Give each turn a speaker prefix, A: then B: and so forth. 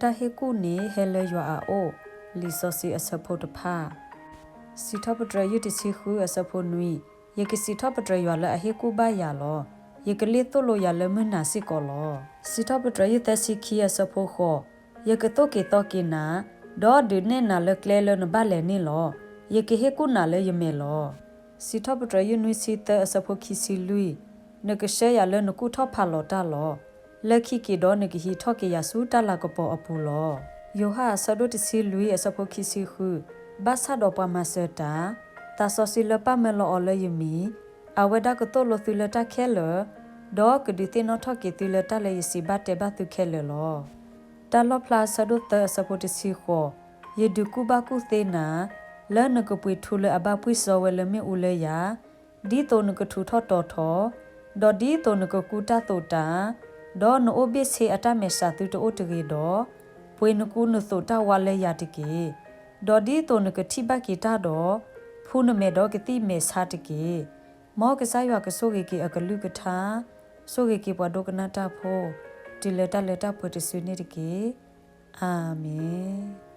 A: ta he ku ni hele ywa a o li so si asapot pha si thop tra yu ti si khu asapot nui ye ki si thop tra ywa la he ku ba ya lo ye ke le to lo ya le mun na si ko lo si thop tra yu ta si khi asapot kho ye ke to ke na do de ne na le kle le na ba le ni lo ye ke he ku na le ye me lo si thop tra yu nui si ta asapot khi si lui ne ke she ya le no ku thop pha lo ta loလက်ခိကေဒေါ်နကီဟီထော့ကေယာဆူတလာကပေါ်အပူလောယိုဟာဆဒိုတစီလူအစဖိုခိစီခုဘာဆာဒေါ်ပမာစတာတာဆောစီလပမလောအလယမီအဝဒကတိုလိုသီလတာခဲလဒေါ်ကဒီတင်ထော့ကေတီလတာလေစီဘတ်တေဘတ်သူခဲလလောတာလောပလာဆဒိုတစဖိုတစီခောယေဒကူဘကုသေနာလနကပွေထူလအဘပွေစောဝလမေဦးလေယာဒီတိုနကထူထော့တော်ထော်ဒေါ်ဒီတိုနကကူတာတိုတာဒေါ်နိုဘစ်စီအတမေစာတူတိုတကေဒေါ်ပွေနကူနသုတဝါလေယာတကေဒေါ်ဒီတိုနကတိဘကီတာဒေါ်ဖူနမေဒေါ်ကတိမေစာတကေမောကစားရွာကဆိုကေအကလူကထာဆိုကေဘဝဒုကနာတာဖိုတီလက်တာဖွေတဆွေနေတကေအာမင်